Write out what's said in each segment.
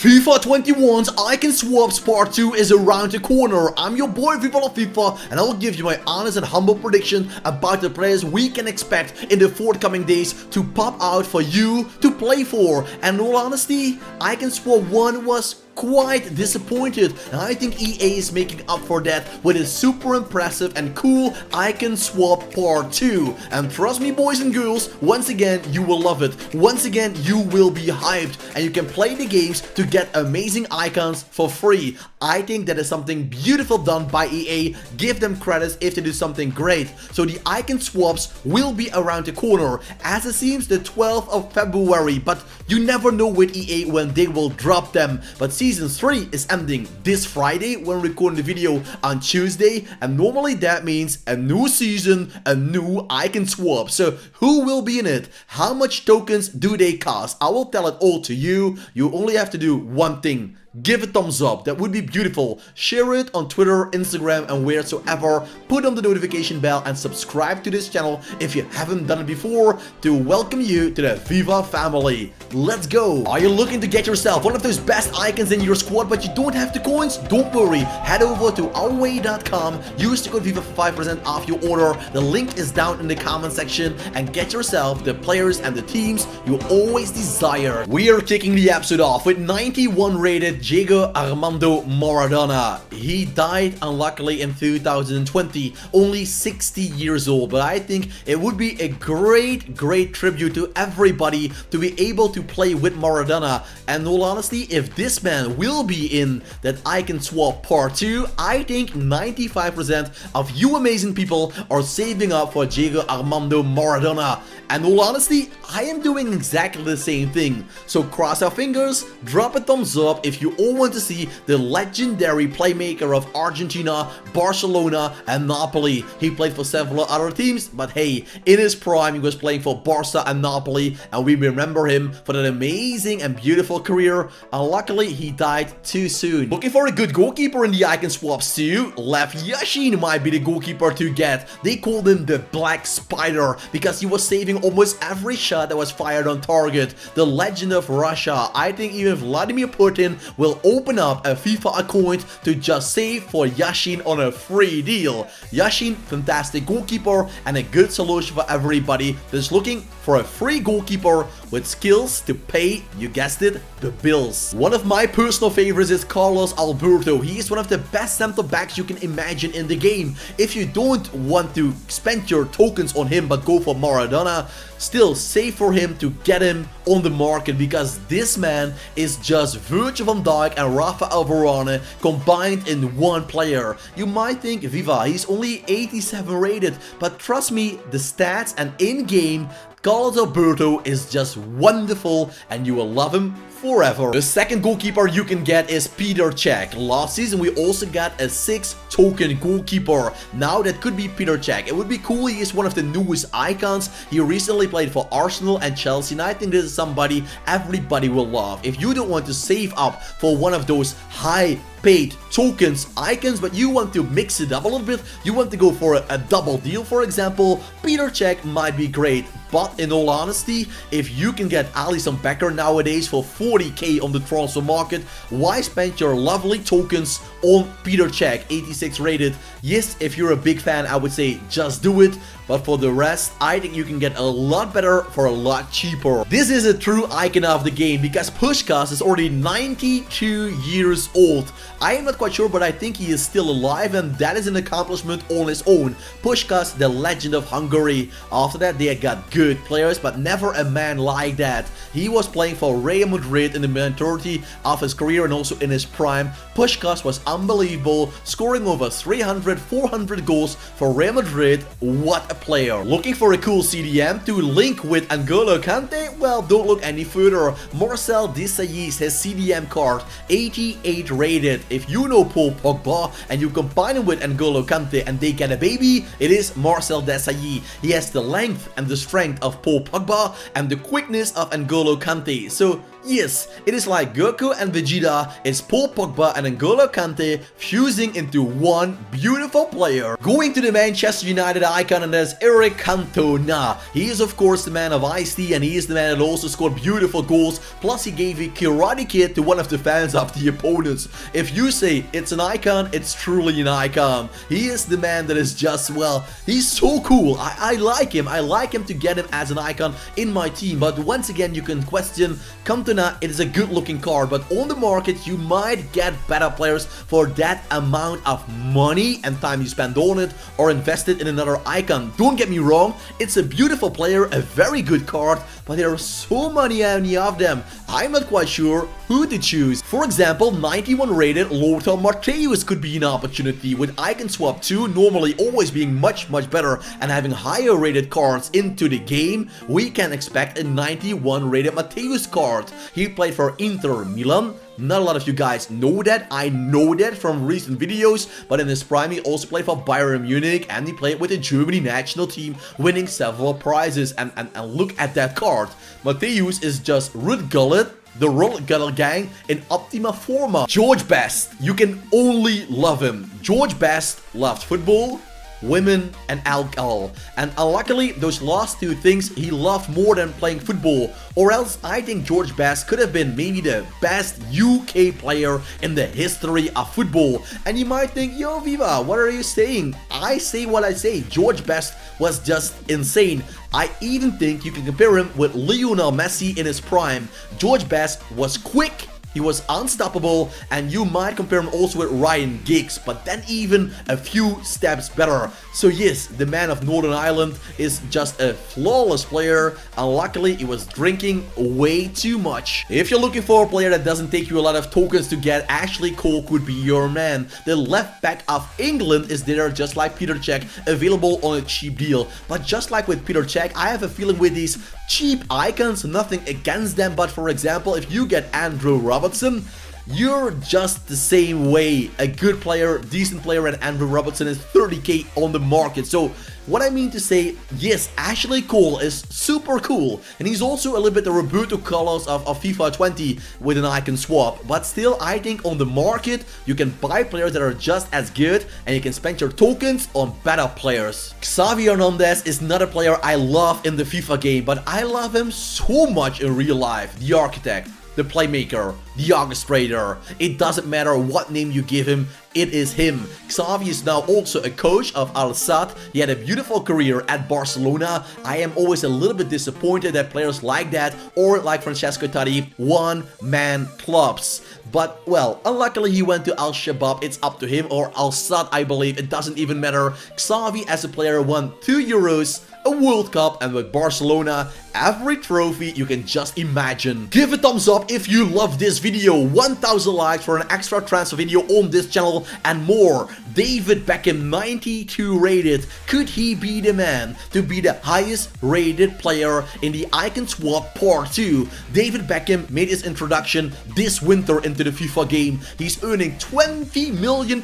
FIFA 21's Icon Swaps Part 2 is around the corner. I'm your boy Viva La FIFA, and I will give you my honest and humble prediction about the players we can expect in the forthcoming days to pop out for you to play for. And in all honesty, Icon Swap 1 was quite disappointed, and I think EA is making up for that with a super impressive and cool Icon Swap Part 2. And trust me, boys and girls, once again you will love it. Once again you will be hyped, and you can play the games to get amazing icons for free. I think that is something beautiful done by EA. Give them credits if they do something great. So the icon swaps will be around the corner, as it seems the 12th of February, but you never know with EA when they will drop them. But Season 3 is ending this Friday when recording the video on Tuesday, and normally that means a new season, a new icon swap. So who will be in it? How much tokens do they cost? I will tell it all to you. You only have to do one thing. Give a thumbs up, that would be beautiful. Share it on Twitter, Instagram, and wheresoever. Put on the notification bell and subscribe to this channel if you haven't done it before, to welcome you to the FIFA family. Let's go! Are you looking to get yourself one of those best icons in your squad but you don't have the coins? Don't worry, head over to OVERPOWERED.com, use the code FIFA for 5% off your order. The link is down in the comment section, and get yourself the players and the teams you always desire. We are kicking the episode off with 91 rated Jigo Armando Maradona. He died unluckily in 2020, only 60 years old, but I think it would be a great tribute to everybody to be able to play with Maradona. And in all honesty, if this man will be in that Icon Swap Part 2, I think 95% of you amazing people are saving up for Jigo Armando Maradona. And in all honesty, I am doing exactly the same thing. So cross our fingers, drop a thumbs up if you all want to see the legendary playmaker of Argentina, Barcelona, and Napoli. He played for several other teams, but hey, in his prime he was playing for Barca and Napoli, and we remember him for that amazing and beautiful career. Unluckily, he died too soon. Looking for a good goalkeeper in the icon swaps too? Lev Yashin might be the goalkeeper to get. They called him the Black Spider because he was saving almost every shot that was fired on target. The legend of Russia. I think even Vladimir Putin will open up a FIFA account to just save for Yashin on a free deal. Yashin, fantastic goalkeeper and a good solution for everybody that's looking for a free goalkeeper with skills to pay, you guessed it, the bills. One of my personal favorites is Carlos Alberto. He is one of the best center backs you can imagine in the game. If you don't want to spend your tokens on him but go for Maradona, still save for him to get him on the market, because this man is just Virgil van Dijk and Rafael Varane combined in one player. You might think, Viva, he's only 87 rated, but trust me, the stats and in-game Carlos Alberto is just wonderful, and you will love him forever. The second goalkeeper you can get is Peter Cech. Last season we also got a 6 token goalkeeper. Now that could be Peter Cech. It would be cool. He is one of the newest icons. He recently played for Arsenal and Chelsea, and I think this is somebody everybody will love. If you don't want to save up for one of those high paid tokens, icons, but you want to mix it up a little bit, you want to go for a double deal, for example, Peter Cech might be great. But in all honesty, if you can get Alisson Becker nowadays for 40k on the transfer market, why spend your lovely tokens on Peter Cech, 86 rated? Yes, if you're a big fan, I would say just do it. But for the rest, I think you can get a lot better for a lot cheaper. This is a true icon of the game because Puskás is already 92 years old. I am not quite sure, but I think he is still alive, and that is an accomplishment on his own. Puskás, the legend of Hungary. After that, they got good players, but never a man like that. He was playing for Real Madrid in the majority of his career and also in his prime. Puskás was unbelievable, scoring over 300, 400 goals for Real Madrid. What a player. Looking for a cool CDM to link with N'Golo Kante? Well, don't look any further. Marcel his CDM card, 88 rated. If you know Paul Pogba and you combine him with N'Golo Kante and they get a baby, it is Marcel Desailly. He has the length and the strength of Paul Pogba and the quickness of N'Golo Kante. So Yes, it is like Goku and Vegeta, it's Paul Pogba and N'Golo Kante fusing into one beautiful player. Going to the Manchester United icon, and there's Eric Cantona. He is of course the man of Ice-T, and he is the man that also scored beautiful goals, plus he gave a Karate Kid to one of the fans of the opponents. If you say it's an icon, it's truly an icon. He is the man that is just, well, he's so cool. I like him. I like him to get him as an icon in my team, but once again you can question Cantona. It is a good looking card, but on the market you might get better players for that amount of money and time you spend on it, or invest it in another icon. Don't get me wrong, it's a beautiful player, a very good card, but there are so many of them. I'm not quite sure who to choose. For example, 91 rated Lothar Matthäus could be an opportunity, with Icon Swap 2 normally always being much better and having higher rated cards into the game. We can expect a 91 rated Matthäus card. He played for Inter Milan. Not a lot of you guys know that. I know that from recent videos, but in his prime he also played for Bayern Munich, and he played with the Germany national team, winning several prizes. And look at that card. Matthäus is just Ruud Gullit, the Roll Gutter Gang in optima forma. George Best, you can only love him. George Best loved football, women, and alcohol, and unluckily those last two things he loved more than playing football, or else I think George Best could have been maybe the best UK player in the history of football. And you might think, yo Viva, what are you saying? I say what I say. George Best was just insane. I even think you can compare him with Lionel Messi in his prime. George Best was quick, he was unstoppable, and you might compare him also with Ryan Giggs, but then even a few steps better. So yes, the man of Northern Ireland is just a flawless player. Unluckily, he was drinking way too much. If you're looking for a player that doesn't take you a lot of tokens to get, Ashley Cole could be your man. The left back of England is there, just like Peter Cech, available on a cheap deal. But just like with Peter Cech, I have a feeling with these cheap icons, nothing against them, but for example, if you get Andrew Robertson, you're just the same way. A good player, decent player, and Andrew Robertson is 30k on the market. So what I mean to say, yes, Ashley Cole is super cool, and he's also a little bit the Roberto Carlos of FIFA 20 with an icon swap, but still I think on the market you can buy players that are just as good, and you can spend your tokens on better players. Xavier Honda is not a player I love in the FIFA game, but I love him so much in real life. The architect, the playmaker, the orchestrator. It doesn't matter what name you give him, it is him. Xavi is now also a coach of Al Sadd. He had a beautiful career at Barcelona. I am always a little bit disappointed that players like that, or like Francesco Totti, one-man clubs. But, well, unluckily he went to Al Shabab. It's up to him, or Al Sadd, I believe. It doesn't even matter. Xavi as a player won 2 Euros, a World Cup, and with Barcelona, every trophy you can just imagine. Give a thumbs up if you love this video. 1000 likes for an extra transfer video on this channel and more. David Beckham, 92 rated. Could he be the man to be the highest rated player in the Icon Swap Part 2? David Beckham made his introduction this winter into the FIFA game. He's earning £20 million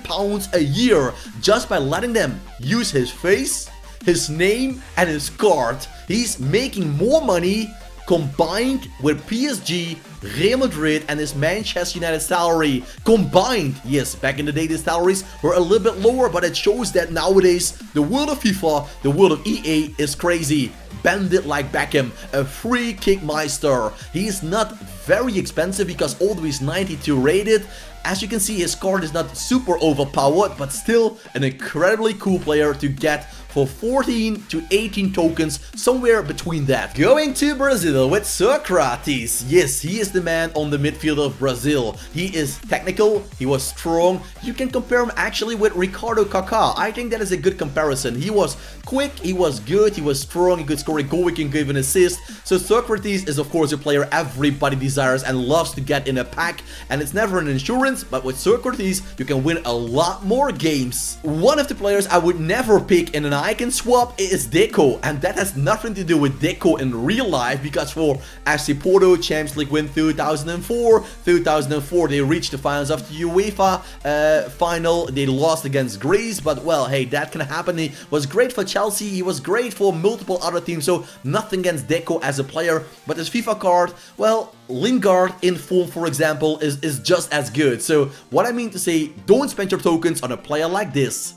a year just by letting them use his face, his name, and his card. He's making more money combined with PSG, Real Madrid, and his Manchester United salary combined. Yes, back in the day the salaries were a little bit lower, but it shows that nowadays the world of FIFA, the world of EA is crazy. Bend it like Beckham, a free kick meister. He's not very expensive because although he's 92 rated, as you can see his card is not super overpowered, but still an incredibly cool player to get for 14 to 18 tokens, somewhere between that. Going to Brazil with Socrates. Yes, he is the man on the midfield of Brazil. He is technical, he was strong. You can compare him actually with Ricardo Kaká. I think that is a good comparison. He was quick, he was good, he was strong, he could score a goal, he can give an assist. So Socrates is of course a player everybody desires and loves to get in a pack, and it's never an insurance, but with Socrates you can win a lot more games. One of the players I would never pick in an icon swap is Deco, and that has nothing to do with Deco in real life, because for FC Porto Champions League win 2004 they reached the finals of the UEFA final. They lost against Greece, but well, hey, that can happen. He was great for Chelsea, he was great for multiple other teams, so nothing against Deco as a player, but his FIFA card, well, Lingard in form, for example, is just as good. So what I mean to say, don't spend your tokens on a player like this.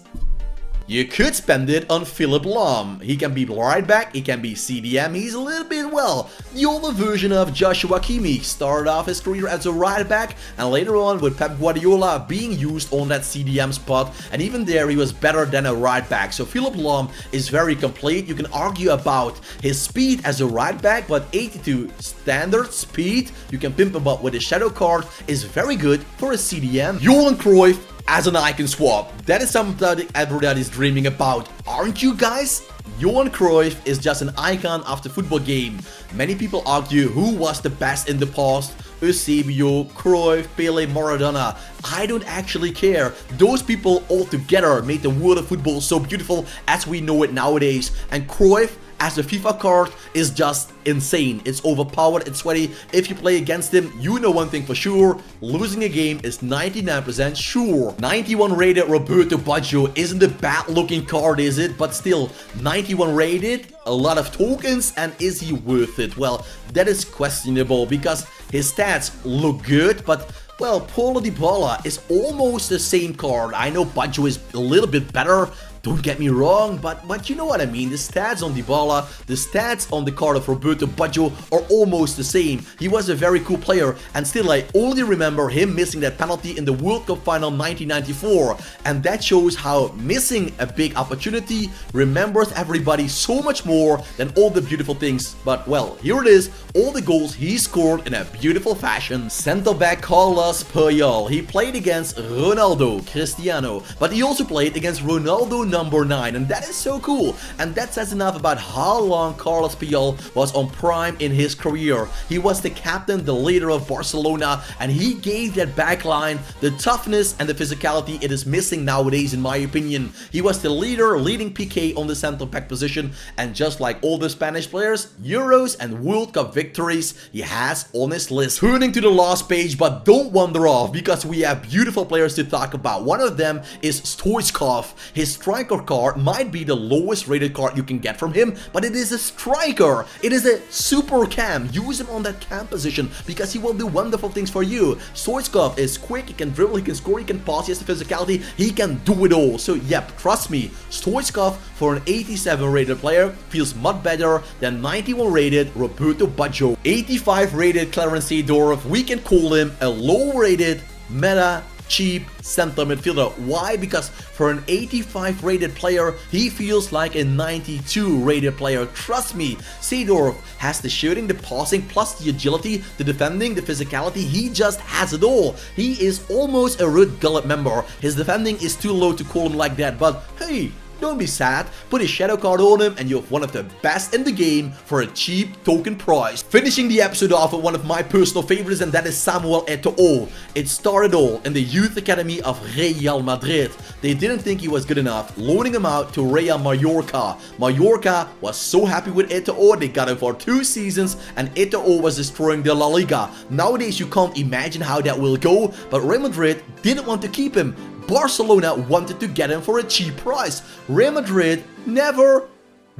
You could spend it on Philipp Lahm. He can be right back, he can be CDM, he's a little bit, well, the older version of Joshua Kimmich. Started off his career as a right back, and later on with Pep Guardiola being used on that CDM spot, and even there he was better than a right back. So Philipp Lahm is very complete. You can argue about his speed as a right back, but 82 standard speed, you can pimp him up with his shadow card, is very good for a CDM. Johan Cruyff as an icon swap. That is something that everybody's dreaming about, aren't you guys? Johan Cruyff is just an icon of the football game. Many people argue who was the best in the past. Eusebio, Cruyff, Pele, Maradona. I don't actually care. Those people all together made the world of football so beautiful as we know it nowadays. And Cruyff as a FIFA card is just insane. It's overpowered, it's sweaty. If you play against him, you know one thing for sure, losing a game is 99% sure. 91 rated Roberto Baggio isn't a bad looking card, is it? But still, 91 rated, a lot of tokens, and is he worth it? Well, that is questionable because his stats look good, but well, Paulo Dybala is almost the same card. I know Baggio is a little bit better, don't get me wrong, but you know what I mean. The stats on Dybala, the stats on the card of Roberto Baggio are almost the same. He was a very cool player, and still I only remember him missing that penalty in the World Cup final 1994, and that shows how missing a big opportunity remembers everybody so much more than all the beautiful things. But well, here it is, all the goals he scored in a beautiful fashion. Center back Carlos Puyol, he played against Ronaldo, Cristiano, but he also played against Ronaldo number 9, and that is so cool. And that says enough about how long Carlos Puyol was on prime in his career. He was the captain, the leader of Barcelona, and he gave that back line the toughness and the physicality it is missing nowadays, in my opinion. He was the leader, leading PK on the center back position, and just like all the Spanish players, Euros and World Cup victories he has on his list. Turning to the last page, but don't wander off because we have beautiful players to talk about. One of them is Stoichkov. His striker card might be the lowest rated card you can get from him, but it is a striker. It is a super cam. Use him on that cam position because he will do wonderful things for you. Stoichkov is quick, he can dribble, he can score, he can pass, he has the physicality, he can do it all. So yep, trust me, Stoichkov for an 87 rated player feels much better than 91 rated Roberto Baggio. 85 rated Clarence Seedorf, we can call him a low rated meta cheap center midfielder. Why? Because for an 85 rated player, he feels like a 92 rated player. Trust me, Seedorf has the shooting, the passing, plus the agility, the defending, the physicality. He just has it all. He is almost a Ruud Gullit member. His defending is too low to call him like that, but hey, don't be sad, put a shadow card on him and you have one of the best in the game for a cheap token price. Finishing the episode off with one of my personal favorites, and that is Samuel Eto'o. It started all in the youth academy of Real Madrid. They didn't think he was good enough, loaning him out to Real Mallorca. Mallorca was so happy with Eto'o, they got him for 2 seasons and Eto'o was destroying the La Liga. Nowadays you can't imagine how that will go, but Real Madrid didn't want to keep him. Barcelona wanted to get him for a cheap price. Real Madrid never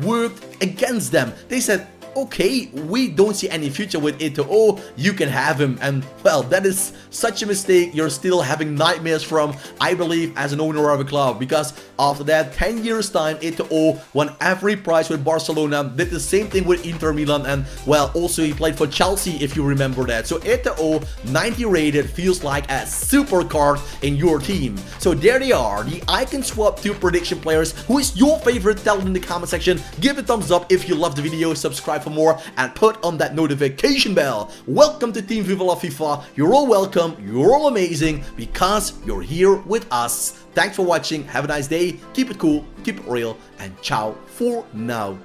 worked against them. They said, okay, we don't see any future with Eto'o, you can have him. And well, that is such a mistake you're still having nightmares from, I believe, as an owner of a club, because after that 10 years time, Eto'o won every prize with Barcelona, did the same thing with Inter Milan, and well, also he played for Chelsea if you remember that. So Eto'o 90 rated feels like a super card in your team. So there they are, the icon swap 2 prediction players. Who is your favorite? Tell them in the comment section. Give a thumbs up if you love the video, subscribe for more, and put on that notification bell. Welcome to Team Viva La FIFA. You're all welcome, you're all amazing because you're here with us. Thanks for watching, have a nice day, keep it cool, keep it real, and ciao for now.